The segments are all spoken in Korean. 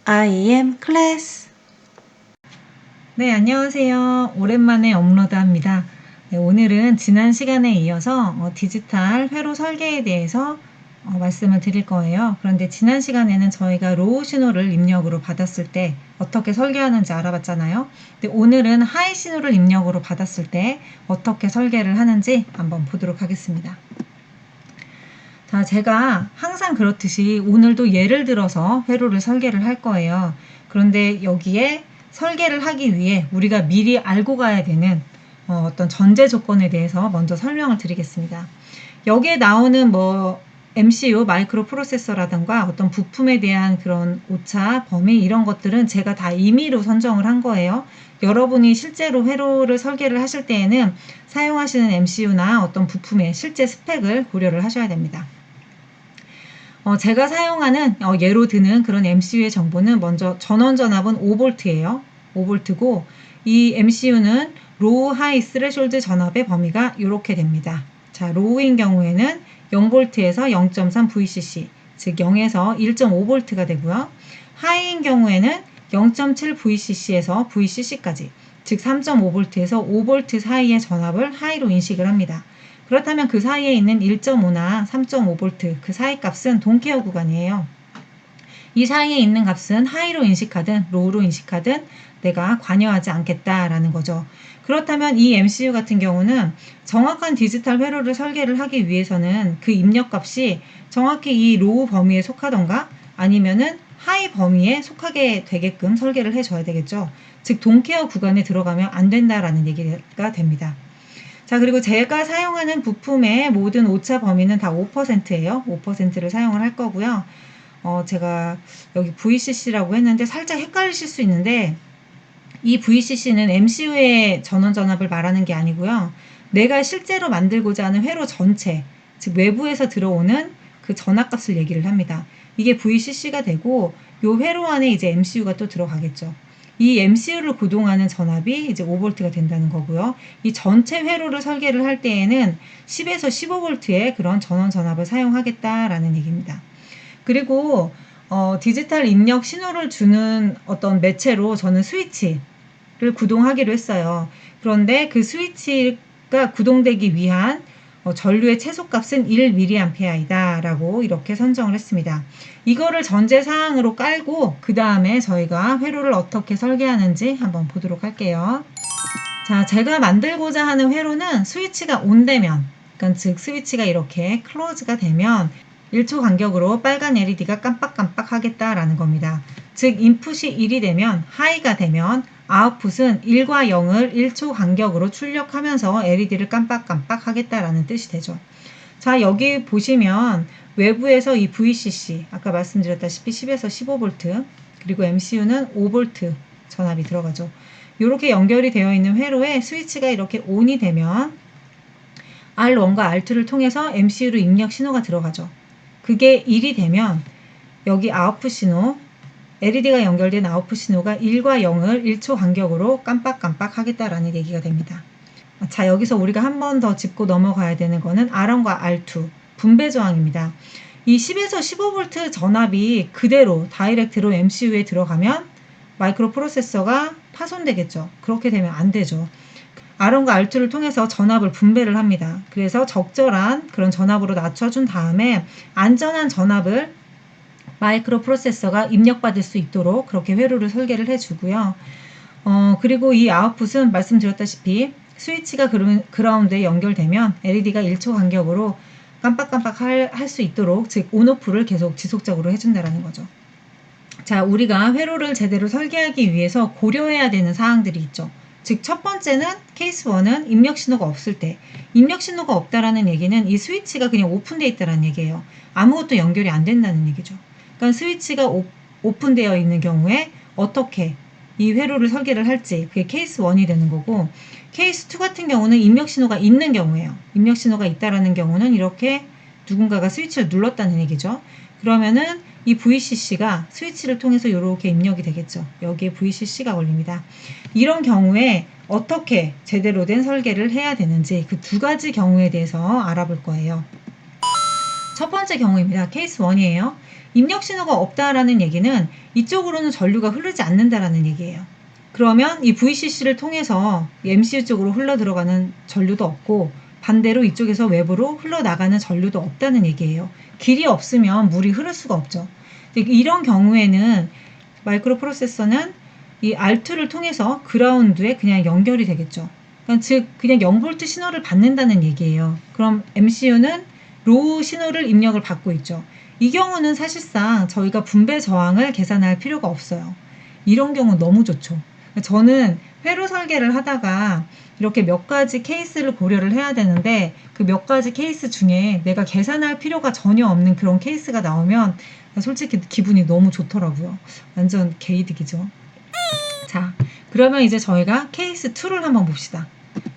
I am class. 네, 안녕하세요. 오랜만에 업로드합니다. 네, 오늘은 지난 시간에 이어서 디지털 회로 설계에 대해서 말씀을 드릴 거예요. 그런데 지난 시간에는 저희가 로우 신호를 입력으로 받았을 때 어떻게 설계하는지 알아봤잖아요. 근데 오늘은 하이 신호를 입력으로 받았을 때 어떻게 설계를 하는지 한번 보도록 하겠습니다. 자, 제가 항상 그렇듯이 오늘도 예를 들어서 회로를 설계를 할 거예요. 그런데 여기에 설계를 하기 위해 우리가 미리 알고 가야 되는 어떤 전제 조건에 대해서 먼저 설명을 드리겠습니다. 여기에 나오는 MCU, 마이크로 프로세서라든가 어떤 부품에 대한 그런 오차, 범위 이런 것들은 제가 다 임의로 선정을 한 거예요. 여러분이 실제로 회로를 설계를 하실 때에는 사용하시는 MCU나 어떤 부품의 실제 스펙을 고려를 하셔야 됩니다. 제가 사용하는 예로 드는 그런 MCU의 정보는 먼저 전원 전압은 5V예요. 5V고 이 MCU는 로우, 하이, 스레숄드 전압의 범위가 이렇게 됩니다. 자, 로우인 경우에는 0V에서 0.3 VCC, 즉 0에서 1.5V가 되고요. 하이인 경우에는 0.7 VCC에서 VCC까지, 즉 3.5V에서 5V 사이의 전압을 하이로 인식을 합니다. 그렇다면 그 사이에 있는 1.5나 3.5V 그 사이 값은 동케어 구간이에요. 이 사이에 있는 값은 하이로 인식하든 로우로 인식하든 내가 관여하지 않겠다라는 거죠. 그렇다면 이 MCU 같은 경우는 정확한 디지털 회로를 설계를 하기 위해서는 그 입력값이 정확히 이 로우 범위에 속하던가 아니면은 하이 범위에 속하게 되게끔 설계를 해줘야 되겠죠. 즉 동케어 구간에 들어가면 안 된다라는 얘기가 됩니다. 자, 그리고 제가 사용하는 부품의 모든 오차 범위는 다 5%예요. 5%를 사용을 할 거고요. 제가 여기 VCC라고 했는데 살짝 헷갈리실 수 있는데 이 VCC는 MCU의 전원 전압을 말하는 게 아니고요. 내가 실제로 만들고자 하는 회로 전체, 즉 외부에서 들어오는 그 전압값을 얘기를 합니다. 이게 VCC가 되고 요 회로 안에 이제 MCU가 또 들어가겠죠. 이 MCU를 구동하는 전압이 이제 5V가 된다는 거고요. 이 전체 회로를 설계를 할 때에는 10에서 15V의 그런 전원 전압을 사용하겠다라는 얘기입니다. 그리고 디지털 입력 신호를 주는 어떤 매체로 저는 스위치를 구동하기로 했어요. 그런데 그 스위치가 구동되기 위한 전류의 최소값은 1mA이다 라고 이렇게 선정을 했습니다. 이거를 전제사항으로 깔고 그 다음에 저희가 회로를 어떻게 설계하는지 한번 보도록 할게요. 자, 제가 만들고자 하는 회로는 스위치가 온되면, 그러니까 즉 스위치가 이렇게 클로즈가 되면 1초 간격으로 빨간 LED가 깜빡깜빡 하겠다라는 겁니다. 즉 인풋이 1이 되면 하이가 되면 아웃풋은 1과 0을 1초 간격으로 출력하면서 LED를 깜빡깜빡 하겠다라는 뜻이 되죠. 자, 여기 보시면 외부에서 이 VCC, 아까 말씀드렸다시피 10에서 15V, 그리고 MCU는 5V 전압이 들어가죠. 이렇게 연결이 되어 있는 회로에 스위치가 이렇게 ON이 되면 R1과 R2를 통해서 MCU로 입력 신호가 들어가죠. 그게 1이 되면 여기 아웃풋 신호, LED가 연결된 아웃풋 신호가 1과 0을 1초 간격으로 깜빡깜빡 하겠다라는 얘기가 됩니다. 자, 여기서 우리가 한 번 더 짚고 넘어가야 되는 거는 R1과 R2 분배 저항입니다. 이 10에서 15V 전압이 그대로 다이렉트로 MCU에 들어가면 마이크로 프로세서가 파손되겠죠. 그렇게 되면 안 되죠. R1과 R2를 통해서 전압을 분배를 합니다. 그래서 적절한 그런 전압으로 낮춰준 다음에 안전한 전압을 마이크로 프로세서가 입력받을 수 있도록 그렇게 회로를 설계를 해주고요. 그리고 이 아웃풋은 말씀드렸다시피 스위치가 그라운드에 연결되면 LED가 1초 간격으로 깜빡깜빡 할 수 있도록 즉 온오프를 계속 지속적으로 해준다는 거죠. 자, 우리가 회로를 제대로 설계하기 위해서 고려해야 되는 사항들이 있죠. 즉 첫 번째는 케이스 1은 입력 신호가 없을 때, 입력 신호가 없다라는 얘기는 이 스위치가 그냥 오픈되어 있다는 얘기예요. 아무것도 연결이 안 된다는 얘기죠. 그러니까 스위치가 오픈되어 있는 경우에 어떻게 이 회로를 설계를 할지, 그게 케이스 1이 되는 거고, 케이스 2 같은 경우는 입력 신호가 있는 경우예요. 입력 신호가 있다라는 경우는 이렇게 누군가가 스위치를 눌렀다는 얘기죠. 그러면은 이 VCC가 스위치를 통해서 이렇게 입력이 되겠죠. 여기에 VCC가 걸립니다. 이런 경우에 어떻게 제대로 된 설계를 해야 되는지 그 두 가지 경우에 대해서 알아볼 거예요. 첫 번째 경우입니다. 케이스 1이에요. 입력 신호가 없다라는 얘기는 이쪽으로는 전류가 흐르지 않는다라는 얘기예요. 그러면 이 VCC를 통해서 MCU 쪽으로 흘러 들어가는 전류도 없고 반대로 이쪽에서 외부로 흘러나가는 전류도 없다는 얘기예요. 길이 없으면 물이 흐를 수가 없죠. 이런 경우에는 마이크로 프로세서는 이 R2를 통해서 그라운드에 그냥 연결이 되겠죠. 그러니까 즉 그냥 0V 신호를 받는다는 얘기예요. 그럼 MCU는 로우 신호를 입력을 받고 있죠. 이 경우는 사실상 저희가 분배 저항을 계산할 필요가 없어요. 이런 경우 너무 좋죠. 저는 회로 설계를 하다가 이렇게 몇 가지 케이스를 고려를 해야 되는데 그 몇 가지 케이스 중에 내가 계산할 필요가 전혀 없는 그런 케이스가 나오면 솔직히 기분이 너무 좋더라고요. 완전 개이득이죠. 자, 그러면 이제 저희가 케이스 2를 한번 봅시다.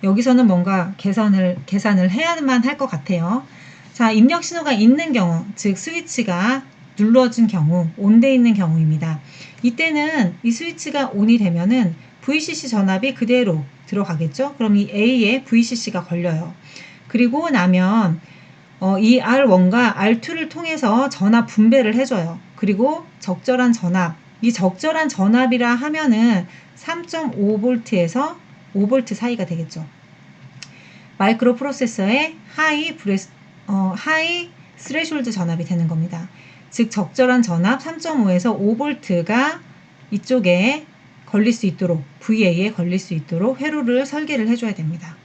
여기서는 뭔가 계산을 해야만 할 것 같아요. 자, 입력 신호가 있는 경우, 즉 스위치가 눌러진 경우, 온돼 있는 경우입니다. 이때는 이 스위치가 온이 되면은 VCC 전압이 그대로 들어가겠죠? 그럼 이 A에 VCC가 걸려요. 그리고 나면 이 R1과 R2를 통해서 전압 분배를 해줘요. 그리고 적절한 전압, 이 적절한 전압이라 하면은 3.5V에서 5V 사이가 되겠죠. 마이크로 프로세서의 하이 스레숄드 전압이 되는 겁니다. 즉 적절한 전압 3.5에서 5V가 이쪽에 걸릴 수 있도록 VA에 걸릴 수 있도록 회로를 설계를 해줘야 됩니다.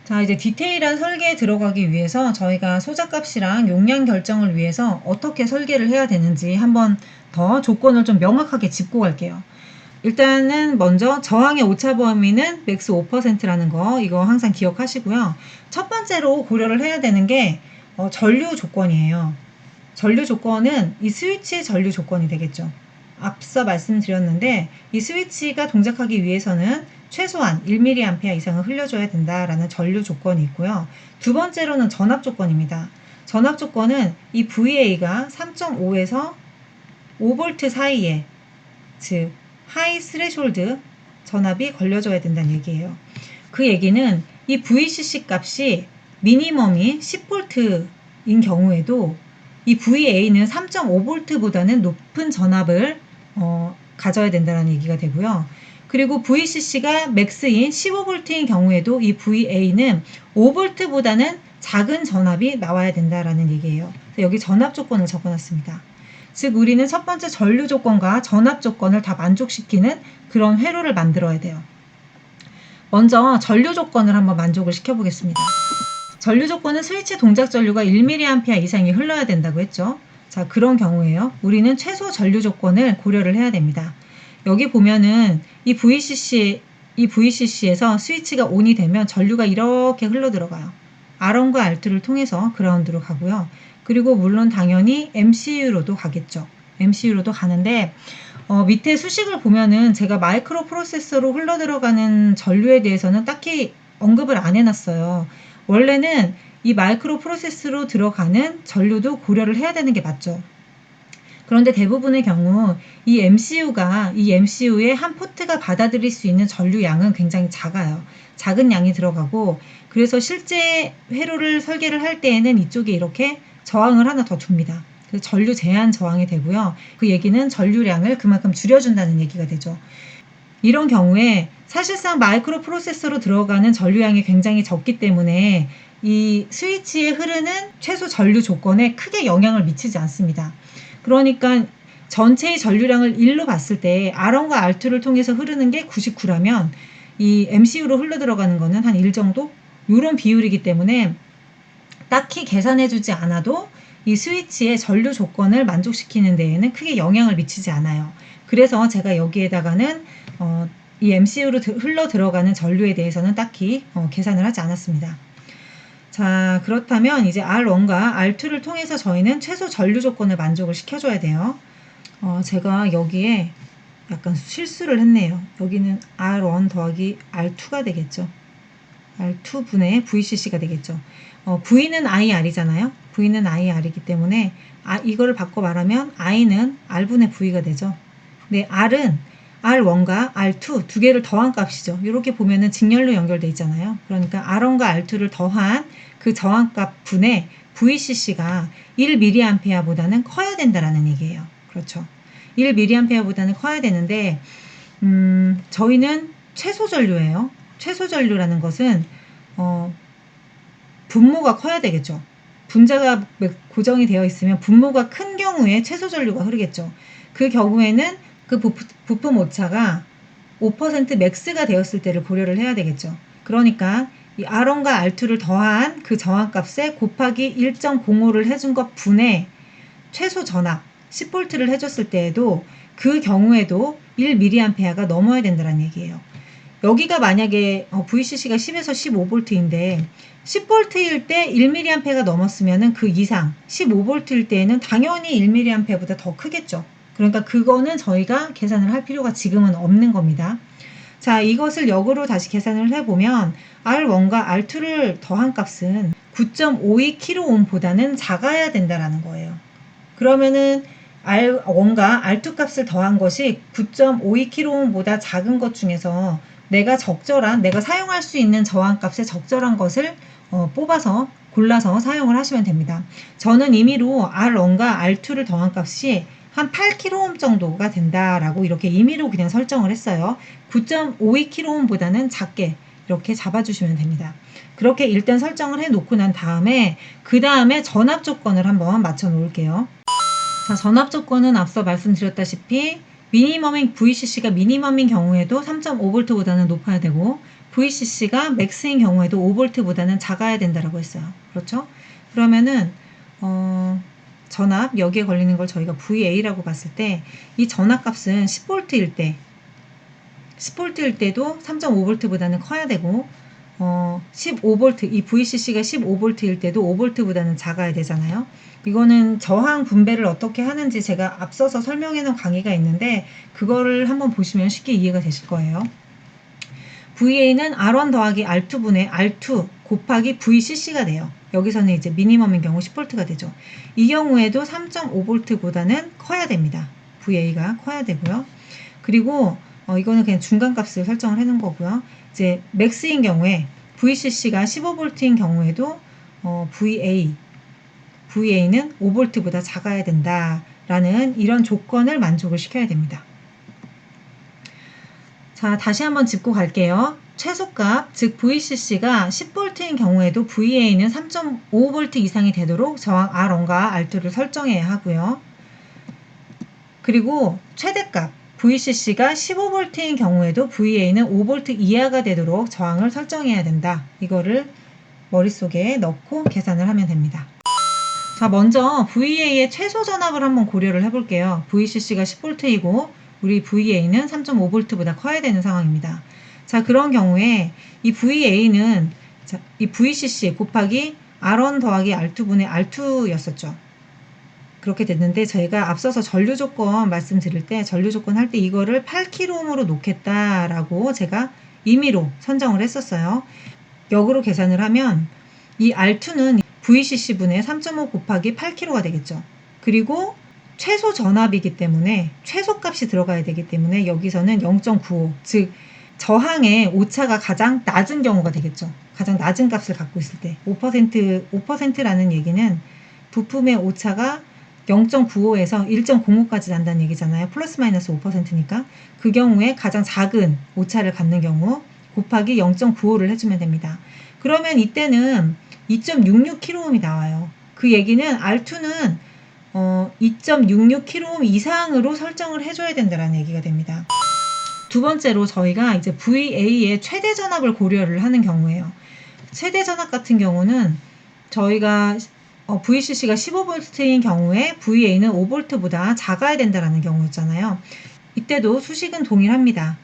자, 이제 디테일한 설계에 들어가기 위해서 저희가 소자값이랑 용량 결정을 위해서 어떻게 설계를 해야 되는지 한번 더 조건을 좀 명확하게 짚고 갈게요. 일단은 먼저 저항의 오차 범위는 맥스 5%라는 거 이거 항상 기억하시고요. 첫 번째로 고려를 해야 되는 게 전류 조건이에요. 전류 조건은 이 스위치의 전류 조건이 되겠죠. 앞서 말씀드렸는데 이 스위치가 동작하기 위해서는 최소한 1mA 이상을 흘려줘야 된다라는 전류 조건이 있고요. 두 번째로는 전압 조건입니다. 전압 조건은 이 VA가 3.5에서 5V 사이에 즉 하이 스레숄드 전압이 걸려줘야 된다는 얘기예요. 그 얘기는 이 VCC 값이 미니멈이 10V인 경우에도 이 VA는 3.5V보다는 높은 전압을 가져야 된다는 얘기가 되고요. 그리고 VCC가 맥스인 15V인 경우에도 이 VA는 5V보다는 작은 전압이 나와야 된다는 얘기예요. 여기 전압 조건을 적어놨습니다. 즉 우리는 첫 번째 전류 조건과 전압 조건을 다 만족시키는 그런 회로를 만들어야 돼요. 먼저 전류 조건을 한번 만족을 시켜보겠습니다. 전류 조건은 스위치 동작 전류가 1mA 이상이 흘러야 된다고 했죠. 자, 그런 경우에요. 우리는 최소 전류 조건을 고려를 해야 됩니다. 여기 보면은 이 VCC에서 스위치가 온이 되면 전류가 이렇게 흘러 들어가요. R1과 R2를 통해서 그라운드로 가고요. 그리고 물론 당연히 MCU로도 가겠죠. MCU로도 가는데 밑에 수식을 보면은 제가 마이크로 프로세서로 흘러 들어가는 전류에 대해서는 딱히 언급을 안 해놨어요. 원래는 이 마이크로 프로세서로 들어가는 전류도 고려를 해야 되는 게 맞죠. 그런데 대부분의 경우 이 MCU의 한 포트가 받아들일 수 있는 전류 양은 굉장히 작아요. 작은 양이 들어가고 그래서 실제 회로를 설계를 할 때에는 이쪽에 이렇게 저항을 하나 더 둡니다. 그래서 전류 제한 저항이 되고요. 그 얘기는 전류량을 그만큼 줄여준다는 얘기가 되죠. 이런 경우에 사실상 마이크로 프로세서로 들어가는 전류량이 굉장히 적기 때문에 이 스위치에 흐르는 최소 전류 조건에 크게 영향을 미치지 않습니다. 그러니까 전체의 전류량을 1로 봤을 때 R1과 R2를 통해서 흐르는 게 99라면 이 MCU로 흘러 들어가는 거는 한 1 정도? 이런 비율이기 때문에 딱히 계산해주지 않아도 이 스위치의 전류 조건을 만족시키는 데에는 크게 영향을 미치지 않아요. 그래서 제가 여기에다가는 이 MCU로 흘러 들어가는 전류에 대해서는 딱히 계산을 하지 않았습니다. 자, 그렇다면 이제 R1과 R2를 통해서 저희는 최소 전류 조건을 만족을 시켜줘야 돼요. 제가 여기에 약간 실수를 했네요. 여기는 R1 더하기 R2가 되겠죠. R2분의 VCC가 되겠죠. V는 IR이잖아요. V는 IR이기 때문에 이거를 바꿔 말하면 I는 R분의 V가 되죠. 근데 R은 R1과 R2 두 개를 더한 값이죠. 이렇게 보면은 직렬로 연결돼 있잖아요. 그러니까 R1과 R2를 더한 그 저항값 분의 VCC가 1mA보다는 커야 된다라는 얘기예요. 그렇죠. 1mA보다는 커야 되는데 저희는 최소 전류예요. 최소 전류라는 것은 분모가 커야 되겠죠. 분자가 고정이 되어 있으면 분모가 큰 경우에 최소 전류가 흐르겠죠. 그 경우에는 그 부품 오차가 5% 맥스가 되었을 때를 고려를 해야 되겠죠. 그러니까 이 R1과 R2를 더한 그 저항값에 곱하기 1.05를 해준 것 분의 최소 전압 10V를 해줬을 때에도 그 경우에도 1mA가 넘어야 된다는 얘기예요. 여기가 만약에 VCC가 10에서 15V인데 10V일 때 1mA가 넘었으면 그 이상 15V일 때에는 당연히 1mA보다 더 크겠죠. 그러니까 그거는 저희가 계산을 할 필요가 지금은 없는 겁니다. 자, 이것을 역으로 다시 계산을 해보면 R1과 R2를 더한 값은 9.52kΩ보다는 작아야 된다라는 거예요. 그러면은 R1과 R2 값을 더한 것이 9.52kΩ보다 작은 것 중에서 내가 사용할 수 있는 저항값에 적절한 것을 골라서 사용을 하시면 됩니다. 저는 임의로 R1과 R2를 더한 값이 한 8kΩ 정도가 된다라고 이렇게 임의로 그냥 설정을 했어요. 9.52kΩ보다는 작게 이렇게 잡아주시면 됩니다. 그렇게 일단 설정을 해놓고 난 다음에 그 다음에 전압 조건을 한번 맞춰 놓을게요. 자, 전압 조건은 앞서 말씀드렸다시피 VCC가 미니멈인 경우에도 3.5V보다는 높아야 되고 VCC가 맥스인 경우에도 5V보다는 작아야 된다라고 했어요. 그렇죠? 그러면은 전압 여기에 걸리는 걸 저희가 VA라고 봤을 때 이 전압 값은 10V일 때도 3.5V보다는 커야 되고 15V, 이 VCC가 15V일 때도 5V보다는 작아야 되잖아요. 이거는 저항 분배를 어떻게 하는지 제가 앞서서 설명해 놓은 강의가 있는데 그거를 한번 보시면 쉽게 이해가 되실 거예요. VA는 R1 더하기 R2분의 R2 곱하기 VCC가 돼요. 여기서는 이제 미니멈인 경우 10V가 되죠. 이 경우에도 3.5V보다는 커야 됩니다. VA가 커야 되고요. 그리고 이거는 그냥 중간값을 설정을 해 놓은 거고요. 이제 맥스인 경우에 VCC가 15V인 경우에도 VA는 5V보다 작아야 된다라는 이런 조건을 만족을 시켜야 됩니다. 자, 다시 한번 짚고 갈게요. 최소값, 즉 VCC가 10V인 경우에도 VA는 3.5V 이상이 되도록 저항 R1과 R2를 설정해야 하고요. 그리고 최대값, VCC가 15V인 경우에도 VA는 5V 이하가 되도록 저항을 설정해야 된다. 이거를 머릿속에 넣고 계산을 하면 됩니다. 자, 먼저 VA의 최소 전압을 한번 고려를 해볼게요. VCC가 10V이고 우리 VA는 3.5V보다 커야 되는 상황입니다. 자, 그런 경우에 이 VA는 이 VCC 곱하기 R1 더하기 R2분의 R2였었죠. 그렇게 됐는데 저희가 앞서서 전류 조건 말씀드릴 때 전류 조건 할 때 이거를 8kΩ로 놓겠다라고 제가 임의로 선정을 했었어요. 역으로 계산을 하면 이 R2는 VCC분의 3.5 곱하기 8kg가 되겠죠. 그리고 최소 전압이기 때문에 최소값이 들어가야 되기 때문에 여기서는 0.95, 즉 저항의 오차가 가장 낮은 경우가 되겠죠. 가장 낮은 값을 갖고 있을 때 5%라는 얘기는 부품의 오차가 0.95에서 1.05까지 난다는 얘기잖아요. 플러스 마이너스 5%니까 그 경우에 가장 작은 오차를 갖는 경우 곱하기 0.95를 해주면 됩니다. 그러면 이때는 2.66kΩ이 나와요. 그 얘기는 R2는 2.66kΩ 이상으로 설정을 해줘야 된다는 얘기가 됩니다. 두 번째로 저희가 이제 VA의 최대 전압을 고려를 하는 경우에요. 최대 전압 같은 경우는 저희가 VCC가 15V인 경우에 VA는 5V보다 작아야 된다는 경우였잖아요. 이때도 수식은 동일합니다.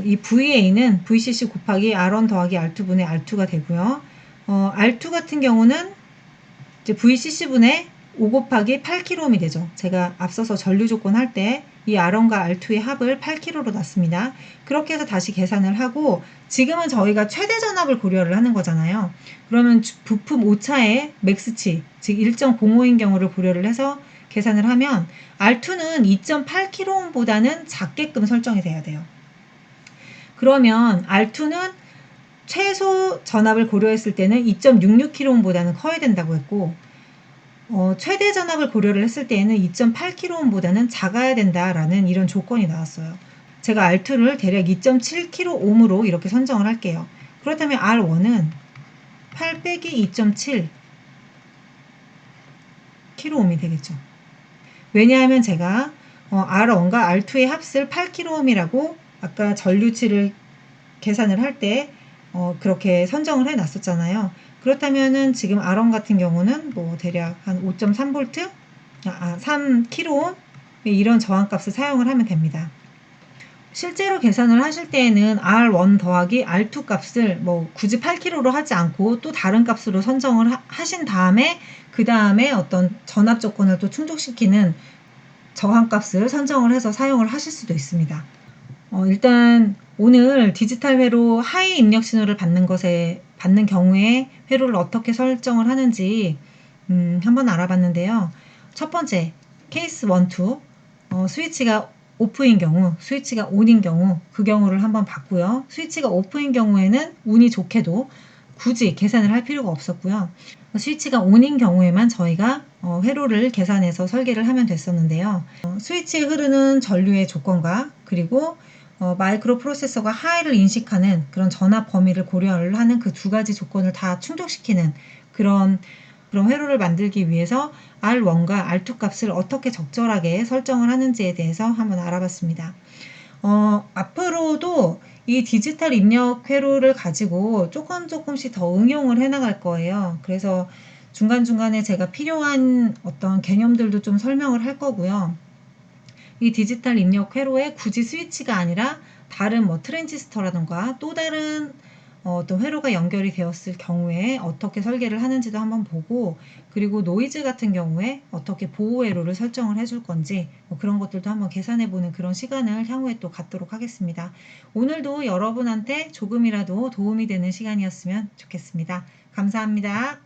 이 VA는 VCC 곱하기 R1 더하기 R2분의 R2가 되고요. R2 같은 경우는 이제 VCC분의 5 곱하기 8kΩ이 되죠. 제가 앞서서 전류 조건 할 때 이 R1과 R2의 합을 8kΩ로 놨습니다. 그렇게 해서 다시 계산을 하고 지금은 저희가 최대 전압을 고려를 하는 거잖아요. 그러면 부품 오차의 맥스치, 즉 1.05인 경우를 고려를 해서 계산을 하면 R2는 2.8kΩ보다는 작게끔 설정이 돼야 돼요. 그러면 R2는 최소 전압을 고려했을 때는 2.66kΩ보다는 커야 된다고 했고 최대 전압을 고려를 했을 때에는 2.8kΩ보다는 작아야 된다라는 이런 조건이 나왔어요. 제가 R2를 대략 2.7kΩ으로 이렇게 선정을 할게요. 그렇다면 R1은 8 빼기 2.7 kΩ이 되겠죠. 왜냐하면 제가 R1과 R2의 합을 8kΩ이라고 아까 전류치를 계산을 할 때 그렇게 선정을 해 놨었잖아요. 그렇다면은 지금 R1 같은 경우는 뭐 대략 한 5.3V, 3kΩ 이런 저항값을 사용을 하면 됩니다. 실제로 계산을 하실 때에는 R1 더하기 R2 값을 뭐 굳이 8kg로 하지 않고 또 다른 값으로 선정을 하신 다음에 그 다음에 어떤 전압 조건을 또 충족시키는 저항값을 선정을 해서 사용을 하실 수도 있습니다. 일단 오늘 디지털 회로 하이 입력 신호를 받는 경우에 회로를 어떻게 설정을 하는지 한번 알아봤는데요. 첫 번째 케이스 1, 2 스위치가 오프인 경우, 스위치가 온인 경우 그 경우를 한번 봤고요. 스위치가 오프인 경우에는 운이 좋게도 굳이 계산을 할 필요가 없었고요. 스위치가 온인 경우에만 저희가 회로를 계산해서 설계를 하면 됐었는데요. 스위치에 흐르는 전류의 조건과 그리고 마이크로 프로세서가 하이를 인식하는 그런 전압 범위를 고려를 하는 그 두 가지 조건을 다 충족시키는 그런 회로를 만들기 위해서 R1과 R2 값을 어떻게 적절하게 설정을 하는지에 대해서 한번 알아봤습니다. 앞으로도 이 디지털 입력 회로를 가지고 조금씩 더 응용을 해 나갈 거예요. 그래서 중간중간에 제가 필요한 어떤 개념들도 좀 설명을 할 거고요. 이 디지털 입력 회로에 굳이 스위치가 아니라 다른 뭐 트랜지스터라든가 또 다른 어떤 회로가 연결이 되었을 경우에 어떻게 설계를 하는지도 한번 보고, 그리고 노이즈 같은 경우에 어떻게 보호 회로를 설정을 해줄 건지 뭐 그런 것들도 한번 계산해 보는 그런 시간을 향후에 또 갖도록 하겠습니다. 오늘도 여러분한테 조금이라도 도움이 되는 시간이었으면 좋겠습니다. 감사합니다.